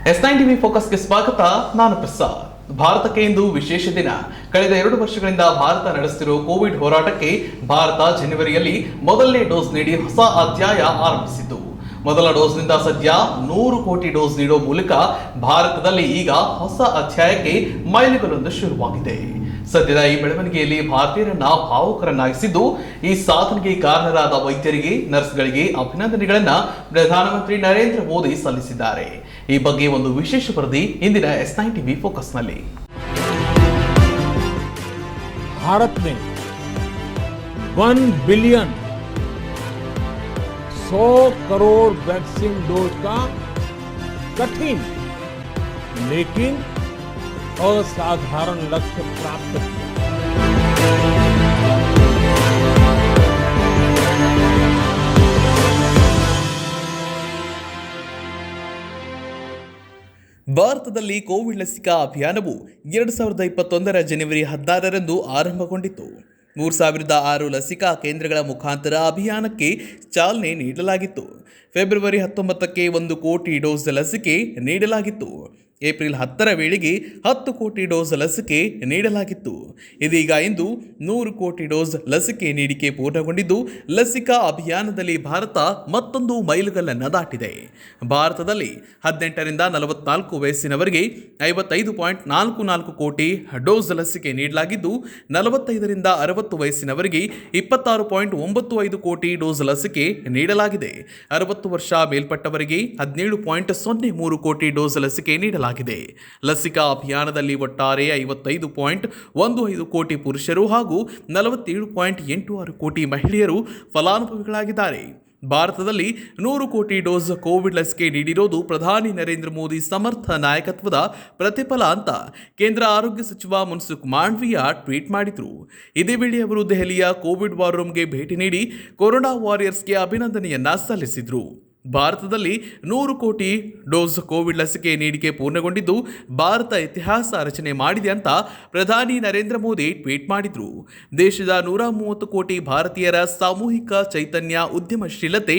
S9 TV ಫೋಕಸ್ಗೆ ಸ್ವಾಗತ. ನಾನು ಪ್ರಸಾದ್. ಭಾರತಕ್ಕೆ ಇಂದು ವಿಶೇಷ ದಿನ. ಕಳೆದ 2 ವರ್ಷಗಳಿಂದ ಭಾರತ ನಡೆಸುತ್ತಿರುವ ಕೋವಿಡ್ ಹೋರಾಟಕ್ಕೆ ಭಾರತ ಜನವರಿಯಲ್ಲಿ ಮೊದಲನೇ ಡೋಸ್ ನೀಡಿ ಹೊಸ ಅಧ್ಯಾಯ ಆರಂಭಿಸಿತು. ಮೊದಲ ಡೋಸ್ನಿಂದ ಸದ್ಯ 100 ಕೋಟಿ ಡೋಸ್ ನೀಡುವ ಮೂಲಕ ಭಾರತದಲ್ಲಿ ಈಗ ಹೊಸ ಅಧ್ಯಾಯಕ್ಕೆ ಮೈಲಿಗಲ್ಲೊಂದು ಶುರುವಾಗಿದೆ. ಸದ್ಯದ ಈ ಬೆಳವಣಿಗೆಯಲ್ಲಿ ಭಾರತೀಯರನ್ನ ಭಾವುಕರನ್ನಾಗಿಸಿದ್ದು, ಈ ಸಾಧನೆಗೆ ಕಾರಣರಾದ ವೈದ್ಯರಿಗೆ, ನರ್ಸ್ಗಳಿಗೆ ಅಭಿನಂದನೆಗಳನ್ನ ಪ್ರಧಾನಮಂತ್ರಿ ನರೇಂದ್ರ ಮೋದಿ ಸಲ್ಲಿಸಿದ್ದಾರೆ. ಈ ಬಗ್ಗೆ ಒಂದು ವಿಶೇಷ ವರದಿ ಇಂದಿನ S9 ಟಿವಿ ಫೋಕಸ್ನಲ್ಲಿ. भारत में 1 बिलियन 100 करोड़ वैक्सीन डोज का कठिन लेकिन असाधारण लक्ष्य प्राप्त किया। ಭಾರತದಲ್ಲಿ ಕೋವಿಡ್ ಲಸಿಕಾ ಅಭಿಯಾನವು 2021 ಜನವರಿ 16ರಂದು ಆರಂಭಗೊಂಡಿತು. 3006 ಲಸಿಕಾ ಕೇಂದ್ರಗಳ ಮುಖಾಂತರ ಅಭಿಯಾನಕ್ಕೆ ಚಾಲನೆ ನೀಡಲಾಗಿತ್ತು. ಫೆಬ್ರವರಿ 19ಕ್ಕೆ 1 ಕೋಟಿ ಡೋಸ್ ಲಸಿಕೆ ನೀಡಲಾಗಿತ್ತು. ಏಪ್ರಿಲ್ 10ರ ವೇಳೆಗೆ 10 ಕೋಟಿ ಡೋಸ್ ಲಸಿಕೆ ನೀಡಲಾಗಿತ್ತು. ಇದೀಗ ಇಂದು 100 ಕೋಟಿ ಡೋಸ್ ಲಸಿಕೆ ನೀಡಿಕೆ ಪೂರ್ಣಗೊಂಡಿದ್ದು, ಲಸಿಕಾ ಅಭಿಯಾನದಲ್ಲಿ ಭಾರತ ಮತ್ತೊಂದು ಮೈಲುಗಲ್ಲನ್ನು ದಾಟಿದೆ. ಭಾರತದಲ್ಲಿ 18ರಿಂದ 44 ವಯಸ್ಸಿನವರಿಗೆ 55.44 ಕೋಟಿ ಡೋಸ್ ಲಸಿಕೆ ನೀಡಲಾಗಿದ್ದು, 45ರಿಂದ 60 ವಯಸ್ಸಿನವರಿಗೆ 26.95 ಕೋಟಿ ಡೋಸ್ ಲಸಿಕೆ ನೀಡಲಾಗಿದೆ. 60 ವರ್ಷ ಮೇಲ್ಪಟ್ಟವರಿಗೆ 17.03 ಕೋಟಿ ಡೋಸ್ ಲಸಿಕೆ ನೀಡಲಾಗಿದೆ. ಲಸಿಕಾ ಅಭಿಯಾನದಲ್ಲಿ ಒಟ್ಟಾರೆ 55.15 ಕೋಟಿ ಪುರುಷರು ಹಾಗೂ 47.86 ಕೋಟಿ ಮಹಿಳೆಯರು ಫಲಾನುಭವಿಗಳಾಗಿದ್ದಾರೆ. ಭಾರತದಲ್ಲಿ 100 ಕೋಟಿ ಡೋಸ್ ಕೋವಿಡ್ ಲಸಿಕೆ ನೀಡಿರೋದು ಪ್ರಧಾನಿ ನರೇಂದ್ರ ಮೋದಿ ಸಮರ್ಥ ನಾಯಕತ್ವದ ಪ್ರತಿಫಲ ಅಂತ ಕೇಂದ್ರ ಆರೋಗ್ಯ ಸಚಿವ ಮನ್ಸುಖ್ ಮಾಂಡವಿಯಾ ಟ್ವೀಟ್ ಮಾಡಿದರು. ಇದೇ ವೇಳೆ ಅವರು ದೆಹಲಿಯ ಕೋವಿಡ್ ವಾರ್ ರೂಮ್ಗೆ ಭೇಟಿ ನೀಡಿ ಕೊರೋನಾ ವಾರಿಯರ್ಸ್ಗೆ ಅಭಿನಂದನೆಯನ್ನ ಸಲ್ಲಿಸಿದರು. ಭಾರತದಲ್ಲಿ 100 ಕೋಟಿ ಡೋಸ್ ಕೋವಿಡ್ ಲಸಿಕೆ ನೀಡಿಕೆ ಪೂರ್ಣಗೊಂಡಿದ್ದು, ಭಾರತ ಇತಿಹಾಸ ರಚನೆ ಮಾಡಿದೆ ಅಂತ ಪ್ರಧಾನಿ ನರೇಂದ್ರ ಮೋದಿ ಟ್ವೀಟ್ ಮಾಡಿದರು. ದೇಶದ 130 ಕೋಟಿ ಭಾರತೀಯರ ಸಾಮೂಹಿಕ ಚೈತನ್ಯ, ಉದ್ಯಮಶೀಲತೆ,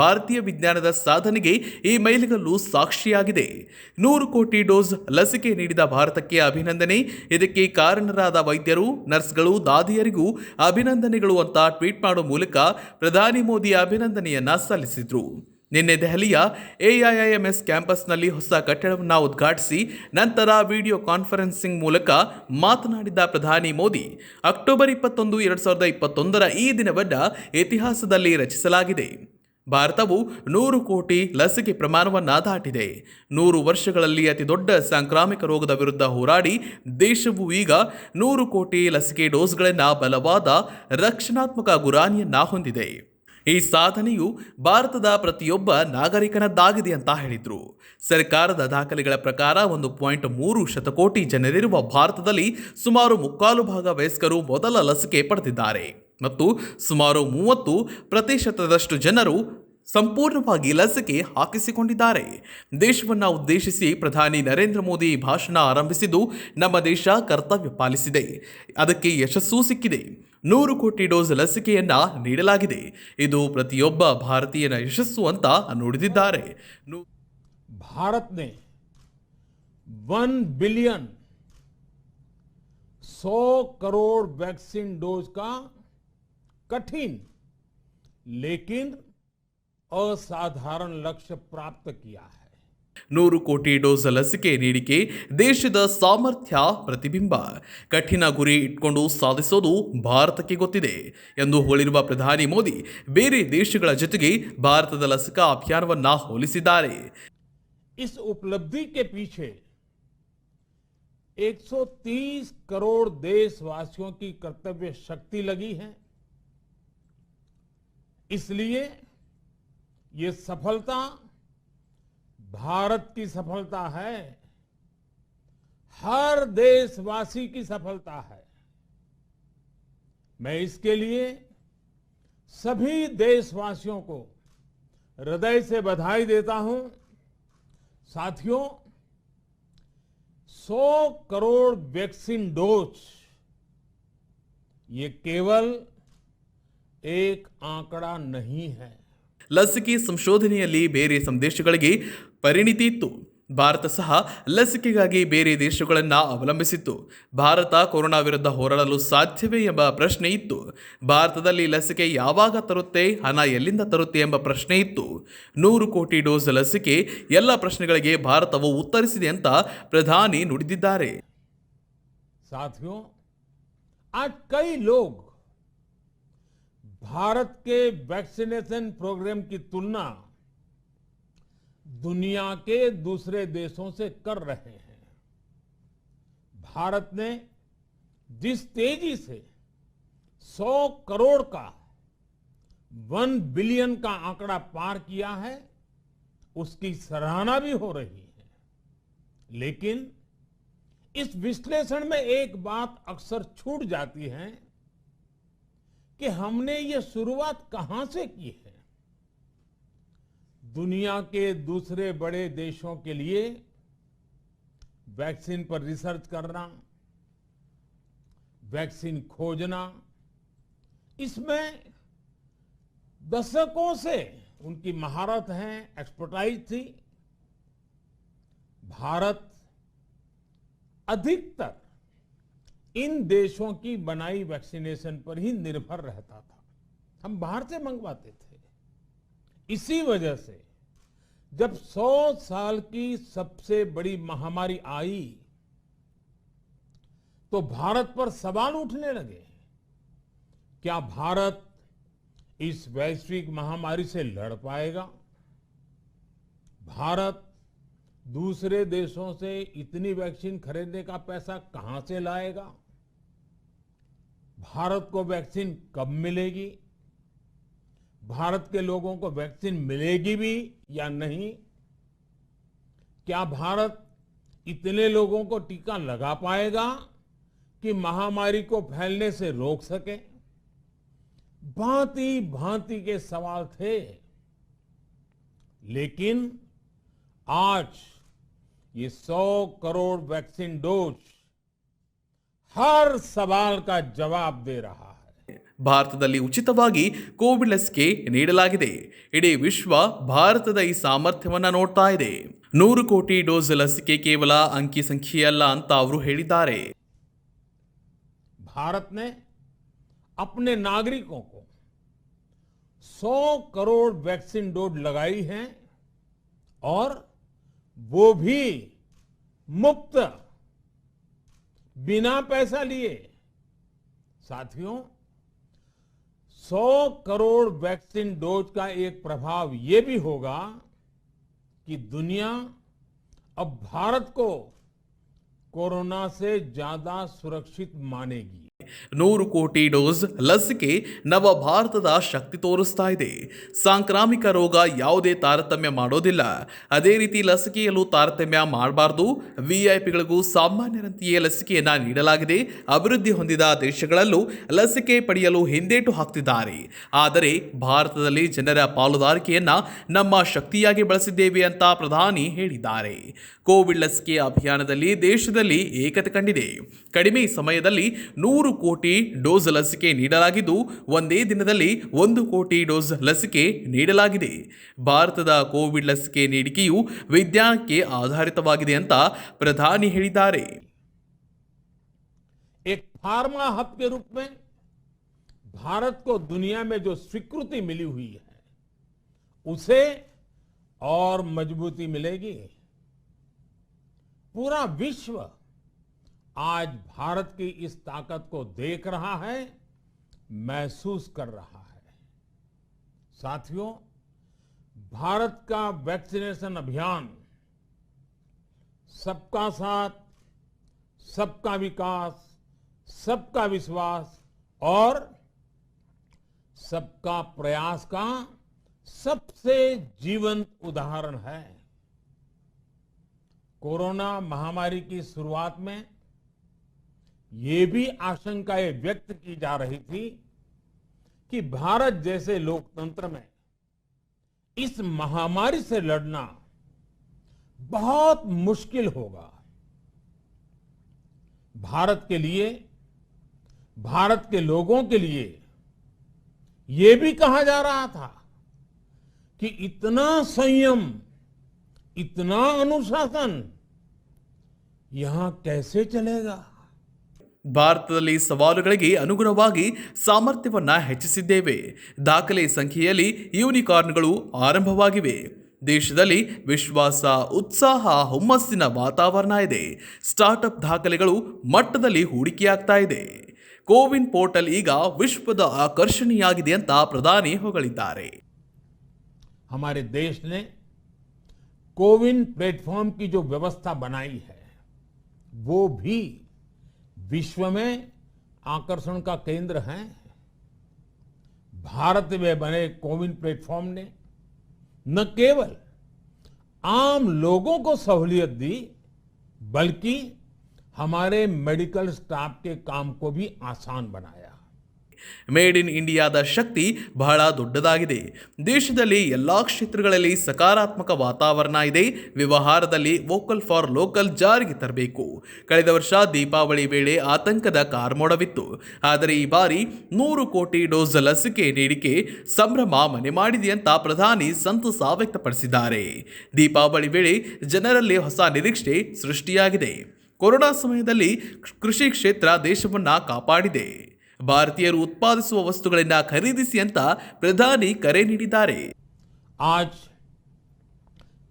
ಭಾರತೀಯ ವಿಜ್ಞಾನದ ಸಾಧನೆಗೆ ಈ ಮೈಲಿಗಲ್ಲು ಸಾಕ್ಷಿಯಾಗಿದೆ. 100 ಕೋಟಿ ಡೋಸ್ ಲಸಿಕೆ ನೀಡಿದ ಭಾರತಕ್ಕೆ ಅಭಿನಂದನೆ. ಇದಕ್ಕೆ ಕಾರಣರಾದ ವೈದ್ಯರು, ನರ್ಸ್ಗಳು, ದಾದಿಯರಿಗೂ ಅಭಿನಂದನೆಗಳು ಅಂತ ಟ್ವೀಟ್ ಮಾಡುವ ಮೂಲಕ ಪ್ರಧಾನಿ ಮೋದಿ ಅಭಿನಂದನೆಯನ್ನ ಸಲ್ಲಿಸಿದರು. ನಿನ್ನೆ ದೆಹಲಿಯ AIIMS ಕ್ಯಾಂಪಸ್ನಲ್ಲಿ ಹೊಸ ಕಟ್ಟಡವನ್ನು ಉದ್ಘಾಟಿಸಿ ನಂತರ ವಿಡಿಯೋ ಕಾನ್ಫರೆನ್ಸಿಂಗ್ ಮೂಲಕ ಮಾತನಾಡಿದ ಪ್ರಧಾನಿ ಮೋದಿ, ಅಕ್ಟೋಬರ್ 21, 2021ರ ಈ ದಿನವನ್ನು ಇತಿಹಾಸದಲ್ಲಿ ರಚಿಸಲಾಗಿದೆ. ಭಾರತವು 100 ಕೋಟಿ ಲಸಿಕೆ ಪ್ರಮಾಣವನ್ನು ದಾಟಿದೆ. 100 ವರ್ಷಗಳಲ್ಲಿ ಅತಿ ದೊಡ್ಡ ಸಾಂಕ್ರಾಮಿಕ ರೋಗದ ವಿರುದ್ಧ ಹೋರಾಡಿ ದೇಶವು ಈಗ 100 ಕೋಟಿ ಲಸಿಕೆ ಡೋಸ್ಗಳನ್ನು ಬಲವಾದ ರಕ್ಷಣಾತ್ಮಕ ಗುರಾಣಿಯನ್ನ ಹೊಂದಿದೆ. ಈ ಸಾಧನೆಯು ಭಾರತದ ಪ್ರತಿಯೊಬ್ಬ ನಾಗರಿಕನದ್ದಾಗಿದೆ ಅಂತ ಹೇಳಿದರು. ಸರ್ಕಾರದ ದಾಖಲೆಗಳ ಪ್ರಕಾರ 1.3 ಶತಕೋಟಿ ಜನರಿರುವ ಭಾರತದಲ್ಲಿ ಸುಮಾರು 3/4 ವಯಸ್ಕರು ಮೊದಲ ಲಸಿಕೆ ಪಡೆದಿದ್ದಾರೆ ಮತ್ತು ಸುಮಾರು 30% ಜನರು ಸಂಪೂರ್ಣವಾಗಿ ಲಸಿಕೆ ಹಾಕಿಸಿಕೊಂಡಿದ್ದಾರೆ. ದೇಶವನ್ನು ಉದ್ದೇಶಿಸಿ ಪ್ರಧಾನಿ ನರೇಂದ್ರ ಮೋದಿ ಭಾಷಣ ಆರಂಭಿಸಿದ್ದು, ನಮ್ಮ ದೇಶ ಕರ್ತವ್ಯ ಪಾಲಿಸಿದೆ, ಅದಕ್ಕೆ ಯಶಸ್ಸು ಸಿಕ್ಕಿದೆ. 100 ಕೋಟಿ ಡೋಸ್ ಲಸಿಕೆಯನ್ನ ನೀಡಲಾಗಿದೆ. ಇದು ಪ್ರತಿಯೊಬ್ಬ ಭಾರತೀಯನ ಯಶಸ್ಸು ಅಂತ ನುಡಿದಿದ್ದಾರೆ. भारत ने 1 बिलियन 100 करोड़ वैक्सीन डोज का कठिन लेकिन असाधारण लक्ष्य प्राप्त किया है. 100 ಕೋಟಿ ಡೋಸ್ ಲಸಿಕೆ ನೀಡಿಕೆ ದೇಶದ ಸಾಮರ್ಥ್ಯ ಪ್ರತಿಬಿಂಬ. ಕಠಿಣ ಗುರಿ ಇಟ್ಕೊಂಡು ಸಾಧಿಸೋದು ಭಾರತಕ್ಕೆ ಗೊತ್ತಿದೆ ಎಂದು ಹೇಳಿರುವ ಪ್ರಧಾನಿ ಮೋದಿ ಬೇರೆ ದೇಶಗಳ ಜೊತೆಗೆ ಭಾರತದ ಲಸಿಕಾ ಅಭಿಯಾನವನ್ನ ಹೋಲಿಸಿದ್ದಾರೆ. इस उपलब्धि के पीछे 130 करोड़ देशवासियों की कर्तव्य शक्ति लगी है. इसलिए ये सफलता भारत की सफलता है, हर देशवासी की सफलता है. मैं इसके लिए सभी देशवासियों को हृदय से बधाई देता हूं. साथियों, 100 करोड़ वैक्सीन डोज ये केवल एक आंकड़ा नहीं है. ಲಸಿಕೆ ಸಂಶೋಧನೆಯಲ್ಲಿ ಬೇರೆ ಸಂದೇಶಗಳಿಗೆ ಪರಿಣಿತಿ ಇತ್ತು. ಭಾರತ ಸಹ ಲಸಿಕೆಗಾಗಿ ಬೇರೆ ದೇಶಗಳನ್ನು ಅವಲಂಬಿಸಿತ್ತು. ಭಾರತ ಕೊರೋನಾ ವಿರುದ್ಧ ಹೋರಾಡಲು ಸಾಧ್ಯವೇ ಎಂಬ ಪ್ರಶ್ನೆ ಇತ್ತು. ಭಾರತದಲ್ಲಿ ಲಸಿಕೆ ಯಾವಾಗ ತರುತ್ತೆ, ಹಣ ಎಲ್ಲಿಂದ ತರುತ್ತೆ ಎಂಬ ಪ್ರಶ್ನೆ ಇತ್ತು. 100 ಕೋಟಿ ಡೋಸ್ ಲಸಿಕೆ ಎಲ್ಲ ಪ್ರಶ್ನೆಗಳಿಗೆ ಭಾರತವು ಉತ್ತರಿಸಿದೆ ಅಂತ ಪ್ರಧಾನಿ ನುಡಿದಿದ್ದಾರೆ. साथियों, आज कई लोग भारत के वैक्सीनेशन प्रोग्राम की तुलना दुनिया के दूसरे देशों से कर रहे हैं। भारत ने जिस तेजी से 100 करोड़ का 1 बिलियन का आंकड़ा पार किया है, उसकी सराहना भी हो रही है। लेकिन इस विश्लेषण में एक बात अक्सर छूट जाती है कि हमने ये शुरुआत कहां से की है। दुनिया के दूसरे बड़े देशों के लिए वैक्सीन पर रिसर्च करना, वैक्सीन खोजना, इसमें दशकों से उनकी महारत है, एक्सपर्टाइज थी। भारत अधिकतर इन देशों की बनाई वैक्सीनेशन पर ही निर्भर रहता था। हम बाहर से मंगवाते थे। इसी वजह से जब 100 साल की सबसे बड़ी महामारी आई तो भारत पर सवाल उठने लगे। क्या भारत इस वैश्विक महामारी से लड़ पाएगा? भारत दूसरे देशों से इतनी वैक्सीन खरीदने का पैसा कहां से लाएगा? भारत को वैक्सीन कब मिलेगी? भारत के लोगों को वैक्सीन मिलेगी भी या नहीं? क्या भारत इतने लोगों को टीका लगा पाएगा कि महामारी को फैलने से रोक सके? भांति भांति के सवाल थे। लेकिन आज ये 100 करोड़ वैक्सीन डोज हर सवाल का जवाब दे रहा है। ಭಾರತದಲ್ಲಿ ಉಚಿತವಾಗಿ ಕೋವಿಡ್ ಲಸಿಕೆ ನೀಡಲಾಗಿದೆ. ಇಡೀ ವಿಶ್ವ ಭಾರತದ ಈ ಸಾಮರ್ಥ್ಯವನ್ನು ನೋಡ್ತಾ ಇದೆ. 100 ಕೋಟಿ ಡೋಸ್ ಲಸಿಕೆ ಕೇವಲ ಅಂಕಿ ಸಂಖ್ಯೆಯಲ್ಲ ಅಂತ ಅವರು ಹೇಳಿದ್ದಾರೆ. भारत ने अपने नागरिकों को 100 करोड़ वैक्सीन डोज लगाई हैं और वो भी मुफ्त, बिना पैसा लिए। साथियों, 100 करोड़ वैक्सीन डोज का एक प्रभाव ये भी होगा कि दुनिया अब भारत को कोरोना से ज्यादा सुरक्षित मानेगी। 100 ಕೋಟಿ ಡೋಸ್ ಲಸಿಕೆ ನವ ಭಾರತದ ಶಕ್ತಿ ತೋರಿಸ್ತಾ ಇದೆ. ಸಾಂಕ್ರಾಮಿಕ ರೋಗ ಯಾವುದೇ ತಾರತಮ್ಯ ಮಾಡೋದಿಲ್ಲ. ಅದೇ ರೀತಿ ಲಸಿಕೆಯಲ್ಲೂ ತಾರತಮ್ಯ ಮಾಡಬಾರ್ದು. ವಿಐಪಿಗಳಿಗೂ ಸಾಮಾನ್ಯರಂತೆಯೇ ಲಸಿಕೆಯನ್ನ ನೀಡಲಾಗಿದೆ. ಅಭಿವೃದ್ಧಿ ಹೊಂದಿದ ದೇಶಗಳಲ್ಲೂ ಲಸಿಕೆ ಪಡೆಯಲು ಹಿಂದೇಟು ಹಾಕ್ತಿದ್ದಾರೆ. ಆದರೆ ಭಾರತದಲ್ಲಿ ಜನರ ಪಾಲುದಾರಿಕೆಯನ್ನ ನಮ್ಮ ಶಕ್ತಿಯಾಗಿ ಬಳಸಿದ್ದೇವೆ ಅಂತ ಪ್ರಧಾನಿ ಹೇಳಿದ್ದಾರೆ. ಕೋವಿಡ್ ಲಸಿಕೆ ಅಭಿಯಾನದಲ್ಲಿ ದೇಶದಲ್ಲಿ ಏಕತೆ ಕಂಡಿದೆ. ಕಡಿಮೆ ಸಮಯದಲ್ಲಿ 100 ಕೋಟಿ ಡೋಸ್ ಲಸಿಕೆ ನೀಡಲಾಗಿದ್ದು, ಒಂದೇ ದಿನದಲ್ಲಿ 1 ಕೋಟಿ ಡೋಸ್ ಲಸಿಕೆ ನೀಡಲಾಗಿದೆ. ಭಾರತದ ಕೋವಿಡ್ ಲಸಿಕೆ ನೀಡಿಕೆಯು ವಿಜ್ಞಾನಕ್ಕೆ ಆಧಾರಿತವಾಗಿದೆ ಅಂತ ಪ್ರಧಾನಿ ಹೇಳಿದ್ದಾರೆ. एक फार्मा हब के रूप में भारत को दुनिया में जो स्वीकृति मिली हुई है, उसे और मजबूती मिलेगी। पूरा विश्व आज भारत की इस ताकत को देख रहा है, महसूस कर रहा है। साथियों, भारत का वैक्सीनेशन अभियान सबका साथ, सबका विकास, सबका विश्वास और सबका प्रयास का सबसे जीवंत उदाहरण है। कोरोना महामारी की शुरुआत में ये भी आशंकाएं व्यक्त की जा रही थी कि भारत जैसे लोकतंत्र में इस महामारी से लड़ना बहुत मुश्किल होगा। भारत के लिए, भारत के लोगों के लिए ये भी कहा जा रहा था कि इतना संयम, इतना अनुशासन यहाँ कैसे चलेगा? ಭಾರತದಲ್ಲಿ ಸವಾಲುಗಳಿಗೆ ಅನುಗುಣವಾಗಿ ಸಾಮರ್ಥ್ಯವನ್ನ ಹೆಚ್ಚಿಸಿದ್ದೇವೆ. ದಾಖಲೆ ಸಂಖ್ಯೆಯಲ್ಲಿ ಯೂನಿಕಾರ್ನ್ಗಳು ಆರಂಭವಾಗಿವೆ. ದೇಶದಲ್ಲಿ ವಿಶ್ವಾಸ, ಉತ್ಸಾಹ, ಹುಮ್ಮಸ್ಸಿನ ವಾತಾವರಣ ಇದೆ. ಸ್ಟಾರ್ಟ್ಅಪ್ ದಾಖಲೆಗಳು ಮಟ್ಟದಲ್ಲಿ ಹೂಡಿಕೆಯಾಗ್ತಾ ಇದೆ. ಕೋವಿನ್ ಪೋರ್ಟಲ್ ಈಗ ವಿಶ್ವದ ಆಕರ್ಷಣೆಯಾಗಿದೆ ಅಂತ ಪ್ರಧಾನಿ ಹೊಗಳಿದ್ದಾರೆ. हमारे देश ने कोविन प्लेटफॉर्म की जो व्यवस्था बनाई है वो भी विश्व में आकर्षण का केंद्र है. भारत में बने कोविन प्लेटफॉर्म ने न केवल आम लोगों को सहूलियत दी बल्कि हमारे मेडिकल स्टाफ के काम को भी आसान बनाया. ಮೇಡ್ ಇನ್ ಇಂಡಿಯಾದ ಶಕ್ತಿ ಬಹಳ ದೊಡ್ಡದಾಗಿದೆ. ದೇಶದಲ್ಲಿ ಎಲ್ಲಾ ಕ್ಷೇತ್ರಗಳಲ್ಲಿ ಸಕಾರಾತ್ಮಕ ವಾತಾವರಣ ಇದೆ. ವ್ಯವಹಾರದಲ್ಲಿ ವೋಕಲ್ ಫಾರ್ ಲೋಕಲ್ ಜಾರಿಗೆ ತರಬೇಕು. ಕಳೆದ ವರ್ಷ ದೀಪಾವಳಿ ವೇಳೆ ಆತಂಕದ ಕಾರ್ಮೋಡವಿತ್ತು. ಆದರೆ ಈ ಬಾರಿ 100 ಕೋಟಿ ಡೋಸ್ ಲಸಿಕೆ ನೀಡಿಕೆ ಸಂಭ್ರಮ ಮನೆ ಮಾಡಿದೆ ಅಂತ ಪ್ರಧಾನಿ ಸಂತಸ ವ್ಯಕ್ತಪಡಿಸಿದ್ದಾರೆ. ದೀಪಾವಳಿ ವೇಳೆ ಜನರಲ್ಲಿ ಹೊಸ ನಿರೀಕ್ಷೆ ಸೃಷ್ಟಿಯಾಗಿದೆ. ಕೊರೋನಾ ಸಮಯದಲ್ಲಿ ಕೃಷಿ ಕ್ಷೇತ್ರ ದೇಶವನ್ನ ಕಾಪಾಡಿದೆ. ಭಾರತೀಯರು ಉತ್ಪಾದಿಸುವ ವಸ್ತುಗಳನ್ನು ಖರೀದಿಸಿ ಅಂತ ಪ್ರಧಾನಿ ಕರೆ ನೀಡಿದ್ದಾರೆ. आज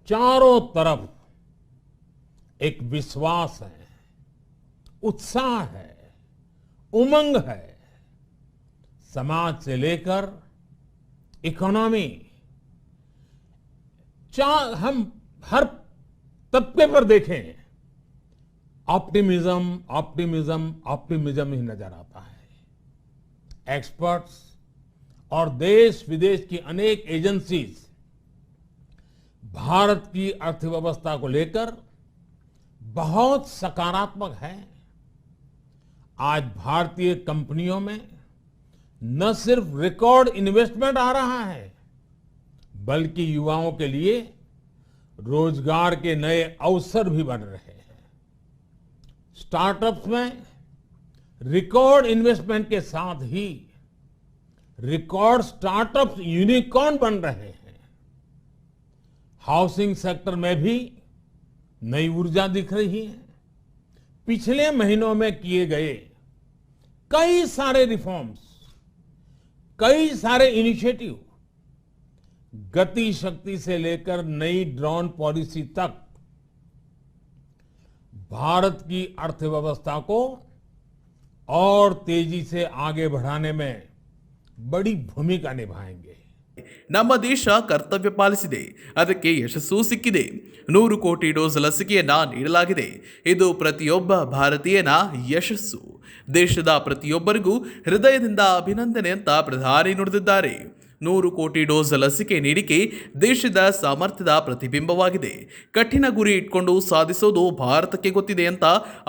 चारों तरफ एक विश्वास है, उत्साह है, उमंग है. समाज से लेकर इकोनॉमी, हम हर तबके पर देखें ऑप्टिमिज्म ऑप्टिमिज्म ऑप्टिमिज्म ही नजर आता है. एक्सपर्ट्स और देश विदेश की अनेक एजेंसीज भारत की अर्थव्यवस्था को लेकर बहुत सकारात्मक है. आज भारतीय कंपनियों में न सिर्फ रिकॉर्ड इन्वेस्टमेंट आ रहा है बल्कि युवाओं के लिए रोजगार के नए अवसर भी बन रहे हैं. स्टार्टअप्स में रिकॉर्ड इन्वेस्टमेंट के साथ ही रिकॉर्ड स्टार्टअप्स यूनिकॉर्न बन रहे हैं. हाउसिंग सेक्टर में भी नई ऊर्जा दिख रही है. पिछले महीनों में किए गए कई सारे रिफॉर्म्स, कई सारे इनिशिएटिव, गति शक्ति से लेकर नई ड्रोन पॉलिसी तक भारत की अर्थव्यवस्था को और तेजी से आगे बढ़ाने में बड़ी भूमिका निभाएंगे. ನಮ್ಮ ದೇಶ ಕರ್ತವ್ಯ ಪಾಲಿಸಿದೆ. ಅದಕ್ಕೆ ಯಶಸ್ಸು ಸಿಕ್ಕಿದೆ. 100 ಕೋಟಿ ಡೋಸ್ ಲಸಿಕೆಯನ್ನ ನೀಡಲಾಗಿದೆ. ಇದು ಪ್ರತಿಯೊಬ್ಬ ಭಾರತೀಯನ ಯಶಸ್ಸು. ದೇಶದ ಪ್ರತಿಯೊಬ್ಬರಿಗೂ ಹೃದಯದಿಂದ ಅಭಿನಂದನೆ ಅಂತ ಪ್ರಧಾನಿ ನುಡಿದಿದ್ದಾರೆ. 100 ಕೋಟಿ ಡೋಸ್ ಲಸಿಕೆ ನೀಡಿಕೆ ದೇಶದ ಸಾಮರ್ಥ್ಯದ ಪ್ರತಿಬಿಂಬವಾಗಿದೆ. ಕಠಿಣ ಗುರಿ ಇಟ್ಕೊಂಡು ಸಾಧಿಸೋದು ಭಾರತಕ್ಕೆ ಗೊತ್ತಿದೆ ಅಂತ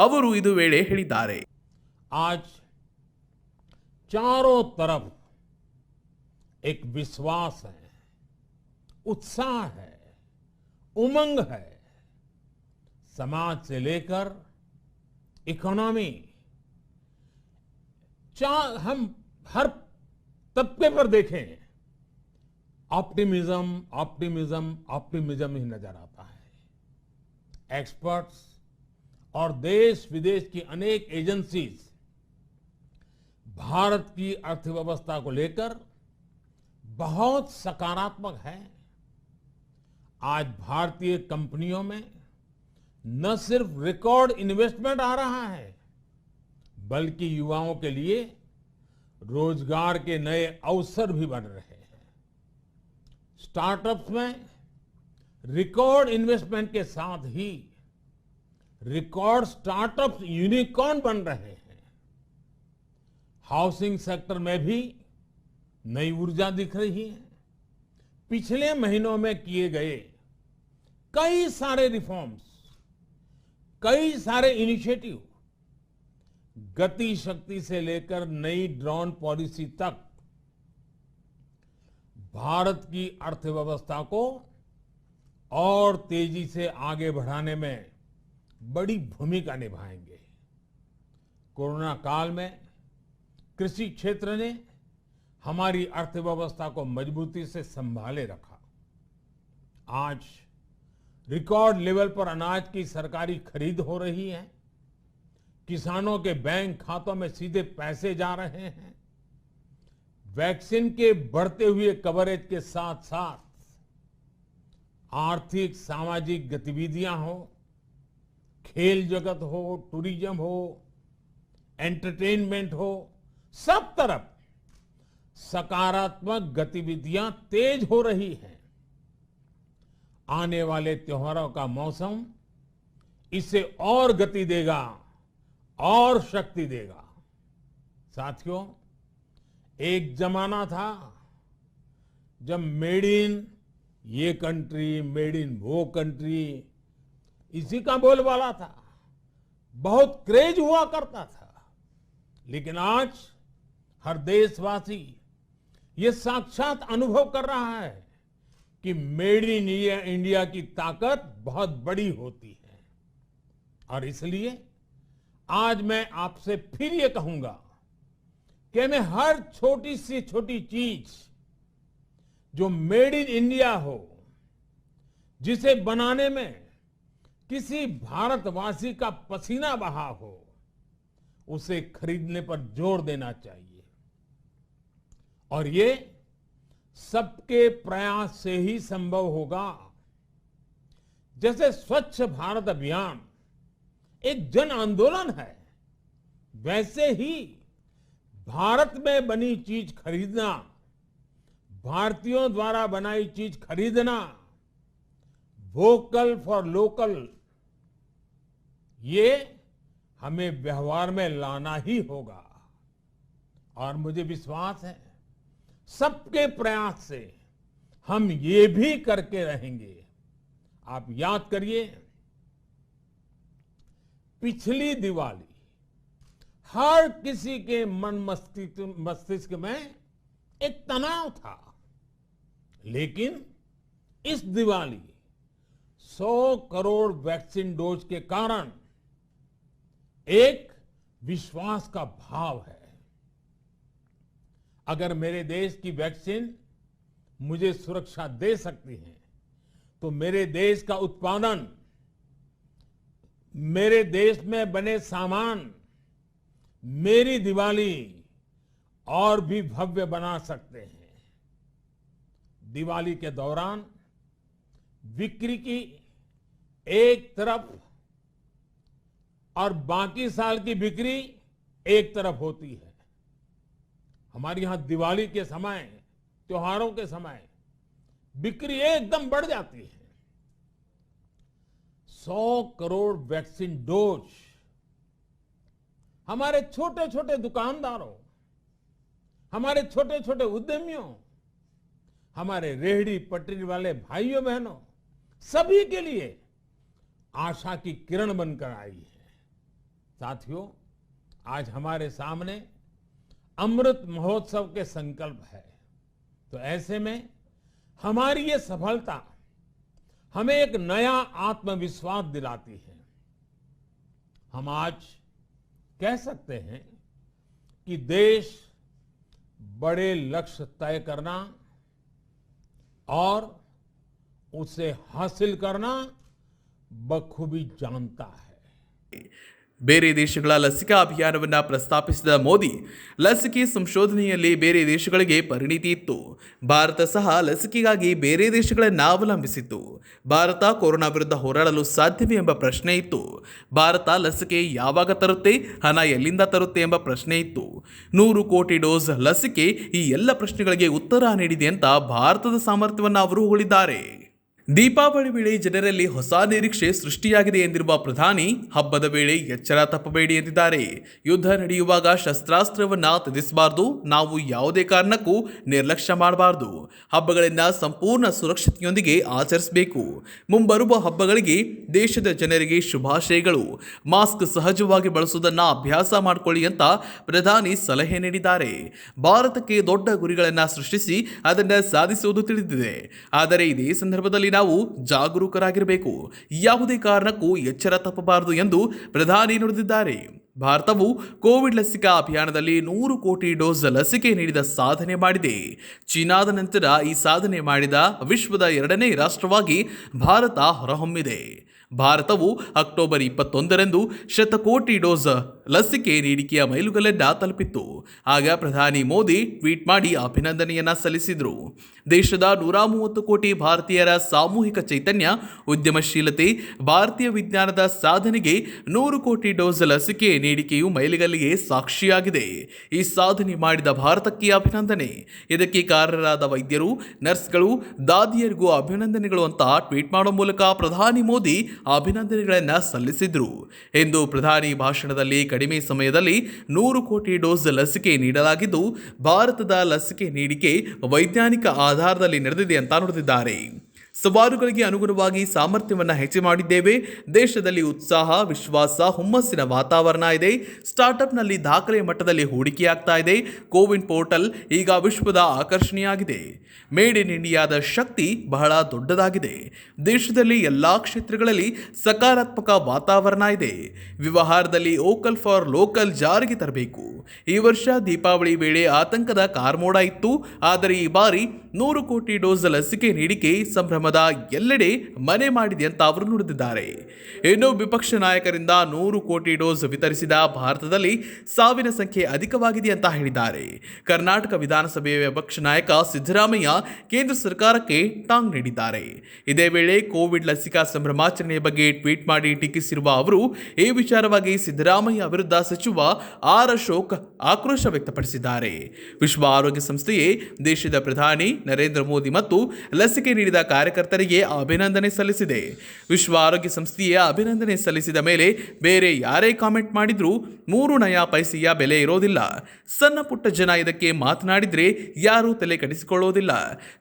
ಅವರು ಇದು ವೇಳೆ ಹೇಳಿದ್ದಾರೆ. आज चारों तरफ एक विश्वास है, उत्साह है, उमंग है. समाज से लेकर इकोनॉमी, हम हर तबके पर देखें ऑप्टिमिज्म ऑप्टिमिज्म ऑप्टिमिज्म ही नजर आता है. एक्सपर्ट्स और देश विदेश की अनेक एजेंसीज भारत की अर्थव्यवस्था को लेकर बहुत सकारात्मक है. आज भारतीय कंपनियों में न सिर्फ रिकॉर्ड इन्वेस्टमेंट आ रहा है बल्कि युवाओं के लिए रोजगार के नए अवसर भी बन रहे हैं. स्टार्टअप्स में रिकॉर्ड इन्वेस्टमेंट के साथ ही रिकॉर्ड स्टार्टअप्स यूनिकॉर्न बन रहे हैं. हाउसिंग सेक्टर में भी नई ऊर्जा दिख रही है. पिछले महीनों में किए गए कई सारे रिफॉर्म्स, कई सारे इनिशिएटिव, गति शक्ति से लेकर नई ड्रोन पॉलिसी तक भारत की अर्थव्यवस्था को और तेजी से आगे बढ़ाने में बड़ी भूमिका निभाएंगे. कोरोना काल में कृषि क्षेत्र ने हमारी अर्थव्यवस्था को मजबूती से संभाले रखा. आज रिकॉर्ड लेवल पर अनाज की सरकारी खरीद हो रही है। किसानों के बैंक खातों में सीधे पैसे जा रहे हैं। वैक्सीन के बढ़ते हुए कवरेज के साथ साथ आर्थिक सामाजिक गतिविधियां हो, खेल जगत हो, टूरिज्म हो, एंटरटेनमेंट हो, सब तरफ सकारात्मक गतिविधियां तेज हो रही हैं। आने वाले त्योहारों का मौसम इसे और गति देगा और शक्ति देगा। साथियों, एक जमाना था जब मेड इन ये कंट्री, मेड इन वो कंट्री, इसी का बोलबाला था। बहुत क्रेज हुआ करता था। लेकिन आज हर देशवासी ये साक्षात अनुभव कर रहा है कि मेड इन इंडिया की ताकत बहुत बड़ी होती है। और इसलिए आज मैं आपसे फिर ये कहूंगा कि हमें हर छोटी से छोटी चीज जो मेड इन इंडिया हो, जिसे बनाने में किसी भारतवासी का पसीना बहा हो, उसे खरीदने पर जोर देना चाहिए। और ये सबके प्रयास से ही संभव होगा। जैसे स्वच्छ भारत अभियान एक जन आंदोलन है, वैसे ही भारत में बनी चीज खरीदना, भारतीयों द्वारा बनाई चीज खरीदना, वोकल फॉर लोकल, ये हमें व्यवहार में लाना ही होगा। और मुझे विश्वास है सबके प्रयास से हम ये भी करके रहेंगे। आप याद करिए, पिछली दिवाली हर किसी के मन मस्तिष्क में एक तनाव था, लेकिन इस दिवाली 100 करोड़ वैक्सीन डोज के कारण एक विश्वास का भाव है। अगर मेरे देश की वैक्सीन मुझे सुरक्षा दे सकती है, तो मेरे देश का उत्पादन, मेरे देश में बने सामान मेरी दिवाली और भी भव्य बना सकते हैं। दिवाली के दौरान बिक्री की एक तरफ और बाकी साल की बिक्री एक तरफ होती है। हमारे यहां दिवाली के समय, त्योहारों के समय बिक्री एकदम बढ़ जाती है। 100 करोड़ वैक्सीन डोज हमारे छोटे छोटे दुकानदारों, हमारे छोटे छोटे उद्यमियों, हमारे रेहड़ी पटरी वाले भाइयों बहनों, सभी के लिए आशा की किरण बनकर आई है। साथियों, आज हमारे सामने अमृत महोत्सव के संकल्प है। तो ऐसे में हमारी ये सफलता हमें एक नया आत्मविश्वास दिलाती है। हम आज कह सकते हैं कि देश बड़े लक्ष्य तय करना और उसे हासिल करना बखूबी जानता है। ಬೇರೆ ದೇಶಗಳ ಲಸಿಕಾ ಅಭಿಯಾನವನ್ನು ಪ್ರಸ್ತಾಪಿಸಿದ ಮೋದಿ, ಲಸಿಕೆ ಸಂಶೋಧನೆಯಲ್ಲಿ ಬೇರೆ ದೇಶಗಳಿಗೆ ಪರಿಣಿತಿ ಇತ್ತು. ಭಾರತ ಸಹ ಲಸಿಕೆಗಾಗಿ ಬೇರೆ ದೇಶಗಳನ್ನು ಅವಲಂಬಿಸಿತ್ತು. ಭಾರತ ಕೊರೋನಾ ವಿರುದ್ಧ ಹೋರಾಡಲು ಸಾಧ್ಯವೇ ಎಂಬ ಪ್ರಶ್ನೆ ಇತ್ತು. ಭಾರತ ಲಸಿಕೆ ಯಾವಾಗ ತರುತ್ತೆ, ಹಣ ಎಲ್ಲಿಂದ ತರುತ್ತೆ ಎಂಬ ಪ್ರಶ್ನೆ ಇತ್ತು. 100 ಕೋಟಿ ಡೋಸ್ ಲಸಿಕೆ ಈ ಎಲ್ಲ ಪ್ರಶ್ನೆಗಳಿಗೆ ಉತ್ತರ ನೀಡಿದೆ ಅಂತ ಭಾರತದ ಸಾಮರ್ಥ್ಯವನ್ನು ಅವರು ಹೊಗಳಿದ್ದಾರೆ. ದೀಪಾವಳಿ ವೇಳೆ ಜನರಲ್ಲಿ ಹೊಸ ನಿರೀಕ್ಷೆ ಸೃಷ್ಟಿಯಾಗಿದೆ ಎಂದಿರುವ ಪ್ರಧಾನಿ, ಹಬ್ಬದ ವೇಳೆ ಎಚ್ಚರ ತಪ್ಪಬೇಡಿ ಎಂದಿದ್ದಾರೆ. ಯುದ್ಧ ನಡೆಯುವಾಗ ಶಸ್ತ್ರಾಸ್ತ್ರವನ್ನು ತ್ಯಜಿಸಬಾರದು, ನಾವು ಯಾವುದೇ ಕಾರಣಕ್ಕೂ ನಿರ್ಲಕ್ಷ್ಯ ಮಾಡಬಾರದು. ಹಬ್ಬಗಳನ್ನು ಸಂಪೂರ್ಣ ಸುರಕ್ಷತೆಯೊಂದಿಗೆ ಆಚರಿಸಬೇಕು. ಮುಂಬರುವ ಹಬ್ಬಗಳಿಗೆ ದೇಶದ ಜನರಿಗೆ ಶುಭಾಶಯಗಳು. ಮಾಸ್ಕ್ ಸಹಜವಾಗಿ ಬಳಸುವುದನ್ನು ಅಭ್ಯಾಸ ಮಾಡಿಕೊಳ್ಳಿ ಅಂತ ಪ್ರಧಾನಿ ಸಲಹೆ ನೀಡಿದ್ದಾರೆ. ಭಾರತಕ್ಕೆ ದೊಡ್ಡ ಗುರಿಗಳನ್ನು ಸೃಷ್ಟಿಸಿ ಅದನ್ನು ಸಾಧಿಸುವುದು ತಿಳಿದಿದೆ. ಆದರೆ ಇದೇ ಸಂದರ್ಭದಲ್ಲಿ ನಾವು ಜಾಗರೂಕರಾಗಿರಬೇಕು. ಯಾವುದೇ ಕಾರಣಕ್ಕೂ ಎಚ್ಚರ ತಪ್ಪಬಾರದು ಎಂದು ಪ್ರಧಾನಿ ನುಡಿದಿದ್ದಾರೆ. ಭಾರತವು ಕೋವಿಡ್ ಲಸಿಕಾ ಅಭಿಯಾನದಲ್ಲಿ 100 ಕೋಟಿ ಡೋಸ್ ಲಸಿಕೆ ನೀಡಿದ ಸಾಧನೆ ಮಾಡಿದೆ. ಚೀನಾದ ನಂತರ ಈ ಸಾಧನೆ ಮಾಡಿದ ವಿಶ್ವದ 2ನೇ ರಾಷ್ಟ್ರವಾಗಿ ಭಾರತ ಹೊರಹೊಮ್ಮಿದೆ. ಭಾರತವು ಅಕ್ಟೋಬರ್ 21ರಂದು 100 ಕೋಟಿ ಡೋಸ್ ಲಸಿಕೆ ನೀಡಿಕೆಯ ಮೈಲುಗಲ್ಲನ್ನ ತಲುಪಿತ್ತು. ಆಗ ಪ್ರಧಾನಿ ಮೋದಿ ಟ್ವೀಟ್ ಮಾಡಿ ಅಭಿನಂದನೆಯನ್ನ ಸಲ್ಲಿಸಿದರು. ದೇಶದ 130 ಕೋಟಿ ಭಾರತೀಯರ ಸಾಮೂಹಿಕ ಚೈತನ್ಯ, ಉದ್ಯಮಶೀಲತೆ, ಭಾರತೀಯ ವಿಜ್ಞಾನದ ಸಾಧನೆಗೆ 100 ಕೋಟಿ ಡೋಸ್ ಲಸಿಕೆ ನೀಡಿಕೆಯು ಮೈಲಿಗಲ್ಲಿಗೆ ಸಾಕ್ಷಿಯಾಗಿದೆ. ಈ ಸಾಧನೆ ಮಾಡಿದ ಭಾರತಕ್ಕೆ ಅಭಿನಂದನೆ. ಇದಕ್ಕೆ ಕಾರಣರಾದ ವೈದ್ಯರು, ನರ್ಸ್ಗಳು, ದಾದಿಯರಿಗೂ ಅಭಿನಂದನೆಗಳು ಅಂತ ಟ್ವೀಟ್ ಮಾಡುವ ಮೂಲಕ ಪ್ರಧಾನಿ ಮೋದಿ ಅಭಿನಂದನೆಗಳನ್ನು ಸಲ್ಲಿಸಿದರು ಎಂದು ಪ್ರಧಾನಿ ಭಾಷಣದಲ್ಲಿ ಕಡಿಮೆ ಸಮಯದಲ್ಲಿ 100 ಕೋಟಿ ಡೋಸ್ ಲಸಿಕೆ ನೀಡಲಾಗಿದ್ದು, ಭಾರತದ ಲಸಿಕೆ ನೀಡಿಕೆ ವೈಜ್ಞಾನಿಕ ಆಧಾರದಲ್ಲಿ ನಡೆದಿದೆ ಅಂತ ನುಡಿದಿದ್ದಾರೆ. ಸವಾಲುಗಳಿಗೆ ಅನುಗುಣವಾಗಿ ಸಾಮರ್ಥ್ಯವನ್ನು ಹೆಚ್ಚು ಮಾಡಿದ್ದೇವೆ. ದೇಶದಲ್ಲಿ ಉತ್ಸಾಹ, ವಿಶ್ವಾಸ, ಹುಮ್ಮಸ್ಸಿನ ವಾತಾವರಣ ಇದೆ. ಸ್ಟಾರ್ಟ್ಅಪ್ನಲ್ಲಿ ದಾಖಲೆ ಮಟ್ಟದಲ್ಲಿ ಹೂಡಿಕೆಯಾಗ್ತಾ ಇದೆ. ಕೋವಿನ್ ಪೋರ್ಟಲ್ ಈಗ ವಿಶ್ವದ ಆಕರ್ಷಣೆಯಾಗಿದೆ. ಮೇಡ್ ಇನ್ ಇಂಡಿಯಾದ ಶಕ್ತಿ ಬಹಳ ದೊಡ್ಡದಾಗಿದೆ. ದೇಶದಲ್ಲಿ ಎಲ್ಲ ಕ್ಷೇತ್ರಗಳಲ್ಲಿ ಸಕಾರಾತ್ಮಕ ವಾತಾವರಣ ಇದೆ. ವ್ಯವಹಾರದಲ್ಲಿ ವೋಕಲ್ ಫಾರ್ ಲೋಕಲ್ ಜಾರಿಗೆ ತರಬೇಕು. ಈ ವರ್ಷ ದೀಪಾವಳಿ ವೇಳೆ ಆತಂಕದ ಕಾರ್ಮೋಡ ಇತ್ತು. ಆದರೆ ಈ ಬಾರಿ 100 ಕೋಟಿ ಡೋಸ್ ಲಸಿಕೆ ನೀಡಿಕೆ ಸಂಭ್ರಮದ ಎಲ್ಲೆಡೆ ಮನೆ ಮಾಡಿದೆ ಅಂತ ಅವರು ನುಡಿದಿದ್ದಾರೆ. ಇನ್ನು ವಿಪಕ್ಷ ನಾಯಕರಿಂದ 100 ಕೋಟಿ ಡೋಸ್ ವಿತರಿಸಿದ ಭಾರತದಲ್ಲಿ ಸಾವಿನ ಸಂಖ್ಯೆ ಅಧಿಕವಾಗಿದೆ ಅಂತ ಹೇಳಿದ್ದಾರೆ. ಕರ್ನಾಟಕ ವಿಧಾನಸಭೆಯ ವಿಪಕ್ಷ ನಾಯಕ ಸಿದ್ದರಾಮಯ್ಯ ಕೇಂದ್ರ ಸರ್ಕಾರಕ್ಕೆ ಟಾಂಗ್ ನೀಡಿದ್ದಾರೆ. ಇದೇ ವೇಳೆ ಕೋವಿಡ್ ಲಸಿಕಾ ಸಂಭ್ರಮಾಚರಣೆಯ ಬಗ್ಗೆ ಟ್ವೀಟ್ ಮಾಡಿ ಟೀಕಿಸಿರುವ ಅವರು ಈ ವಿಚಾರವಾಗಿ ಸಿದ್ದರಾಮಯ್ಯ ವಿರುದ್ಧ ಸಚಿವ ಆರ್ ಅಶೋಕ್ ಆಕ್ರೋಶ ವ್ಯಕ್ತಪಡಿಸಿದ್ದಾರೆ. ವಿಶ್ವ ಆರೋಗ್ಯ ಸಂಸ್ಥೆಯೇ ದೇಶದ ಪ್ರಧಾನಿ ನರೇಂದ್ರ ಮೋದಿ ಮತ್ತು ಲಸಿಕೆ ನೀಡಿದ ಕಾರ್ಯಕರ್ತರಿಗೆ ಅಭಿನಂದನೆ ಸಲ್ಲಿಸಿದೆ. ವಿಶ್ವ ಆರೋಗ್ಯ ಸಂಸ್ಥೆಯೇ ಅಭಿನಂದನೆ ಸಲ್ಲಿಸಿದ ಮೇಲೆ ಬೇರೆ ಯಾರೇ ಕಾಮೆಂಟ್ ಮಾಡಿದ್ರೂ 3 ನಯಾ ಪೈಸೆಯ ಬೆಲೆ ಇರೋದಿಲ್ಲ. ಸಣ್ಣ ಪುಟ್ಟ ಜನ ಇದಕ್ಕೆ ಮಾತನಾಡಿದ್ರೆ ಯಾರೂ ತಲೆ ಕೆಡಿಸಿಕೊಳ್ಳೋದಿಲ್ಲ.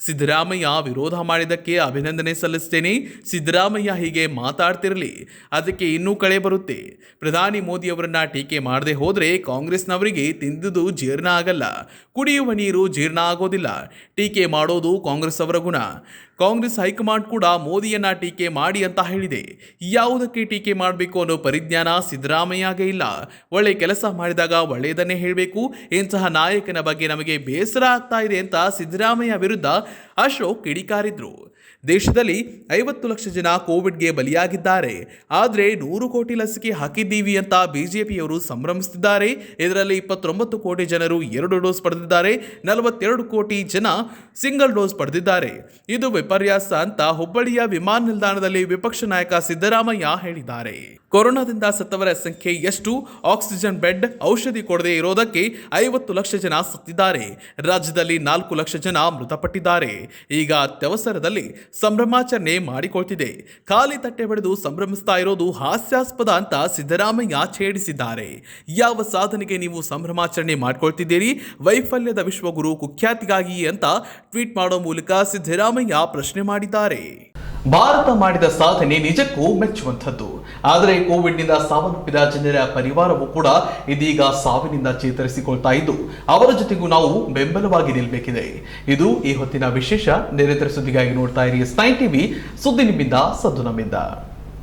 ಸಿದ್ದರಾಮಯ್ಯ ವಿರೋಧ ಮಾಡಿದ್ದಕ್ಕೆ ಅಭಿನಂದನೆ ಸಲ್ಲಿಸ್ತೇನೆ. ಸಿದ್ದರಾಮಯ್ಯ ಹೀಗೆ ಮಾತಾಡ್ತಿರಲಿ, ಅದಕ್ಕೆ ಇನ್ನೂ ಕಳೆ ಬರುತ್ತೆ. ಪ್ರಧಾನಿ ಮೋದಿ ಅವರನ್ನ ಟೀಕೆ ಮಾಡದೆ ಹೋದ್ರೆ ಕಾಂಗ್ರೆಸ್ನವರಿಗೆ ತಿಂದುದು ಜೀರ್ಣ ಆಗಲ್ಲ, ಕುಡಿಯುವ ನೀರು ಜೀರ್ಣ ಆಗೋದಿಲ್ಲ. ಟೀಕೆ ಮಾಡೋದು ಕಾಂಗ್ರೆಸ್ ಅವರ ಗುಣ. ಕಾಂಗ್ರೆಸ್ ಹೈಕಮಾಂಡ್ ಕೂಡ ಮೋದಿಯನ್ನ ಟೀಕೆ ಮಾಡಿ ಅಂತ ಹೇಳಿದೆ. ಯಾವುದಕ್ಕೆ ಟೀಕೆ ಮಾಡಬೇಕು ಅನ್ನೋ ಪರಿಜ್ಞಾನ ಸಿದ್ದರಾಮಯ್ಯಗೆ ಇಲ್ಲ. ಒಳ್ಳೆ ಕೆಲಸ ಮಾಡಿದಾಗ ಒಳ್ಳೆಯದನ್ನೇ ಹೇಳಬೇಕು. ಇಂತಹ ನಾಯಕನ ಬಗ್ಗೆ ನಮಗೆ ಬೇಸರ ಆಗ್ತಾ ಇದೆ ಅಂತ ಸಿದ್ದರಾಮಯ್ಯ ವಿರುದ್ಧ ಅಶೋಕ್ ಕಿಡಿಕಾರಿದ್ರು. ದೇಶದಲ್ಲಿ 50 ಲಕ್ಷ ಜನ ಕೋವಿಡ್ಗೆ ಬಲಿಯಾಗಿದ್ದಾರೆ. ಆದರೆ 100 ಕೋಟಿ ಲಸಿಕೆ ಹಾಕಿದ್ದೀವಿ ಅಂತ ಬಿಜೆಪಿಯವರು ಸಂಭ್ರಮಿಸುತ್ತಿದ್ದಾರೆ. ಇದರಲ್ಲಿ 29 ಕೋಟಿ ಜನರು 2 ಡೋಸ್ ಪಡೆದಿದ್ದಾರೆ. 42 ಕೋಟಿ ಜನ ಸಿಂಗಲ್ ಡೋಸ್ ಪಡೆದಿದ್ದಾರೆ. ಇದು ವಿಪರ್ಯಾಸ ಅಂತ ಹುಬ್ಬಳ್ಳಿಯ ವಿಮಾನ ನಿಲ್ದಾಣದಲ್ಲಿ ವಿಪಕ್ಷ ನಾಯಕ ಸಿದ್ದರಾಮಯ್ಯ ಹೇಳಿದ್ದಾರೆ. ಕೊರೋನಾದಿಂದ ಸತ್ತವರ ಸಂಖ್ಯೆ ಎಷ್ಟು? ಆಕ್ಸಿಜನ್ ಬೆಡ್, ಔಷಧಿ ಕೊಡದೆ ಇರೋದಕ್ಕೆ 50 ಲಕ್ಷ ಜನ ಸತ್ತಿದ್ದಾರೆ. ರಾಜ್ಯದಲ್ಲಿ 4 ಲಕ್ಷ ಜನ ಮೃತಪಟ್ಟಿದ್ದಾರೆ. ಈಗ ಅತ್ಯವಸರದಲ್ಲಿ ಸಂಭ್ರಮಾಚರಣೆ ಮಾಡಿಕೊಳ್ತಿದೆ. ಖಾಲಿ ತಟ್ಟೆ ಬಡಿದು ಸಂಭ್ರಮಿಸ್ತಾ ಇರೋದು ಹಾಸ್ಯಾಸ್ಪದ ಅಂತ ಸಿದ್ದರಾಮಯ್ಯ ಛೇಡಿಸಿದ್ದಾರೆ. ಯಾವ ಸಾಧನೆಗೆ ನೀವು ಸಂಭ್ರಮಾಚರಣೆ ಮಾಡಿಕೊಳ್ತಿದ್ದೀರಿ? ವೈಫಲ್ಯದ ವಿಶ್ವಗುರು ಕುಖ್ಯಾತಿಗಾಗಿ ಅಂತ ಟ್ವೀಟ್ ಮಾಡೋ ಮೂಲಕ ಸಿದ್ದರಾಮಯ್ಯ ಪ್ರಶ್ನೆ ಮಾಡಿದ್ದಾರೆ. ಭಾರತ ಮಾಡಿದ ಸಾಧನೆ ನಿಜಕ್ಕೂ ಮೆಚ್ಚುವಂಥದ್ದು. ಆದರೆ ಕೋವಿಡ್ನಿಂದ ಸಾವನ್ನಪ್ಪಿದ ಜನರ ಪರಿವಾರವೂ ಕೂಡ ಇದೀಗ ಸಾವಿನಿಂದ ಚೇತರಿಸಿಕೊಳ್ತಾ ಇದ್ದು, ಅವರ ಜೊತೆಗೂ ನಾವು ಬೆಂಬಲವಾಗಿ ನಿಲ್ಲಬೇಕಿದೆ. ಇದು ಈ ಹೊತ್ತಿನ ವಿಶೇಷ. ನಿರಂತರ ಸುದ್ದಿಗಾಗಿ ನೋಡ್ತಾ ಇರಿ S9 TV. ಸುದ್ದಿ ನಿಮ್ಮಿಂದ, ಸದ್ದು ನಮ್ಮಿಂದ.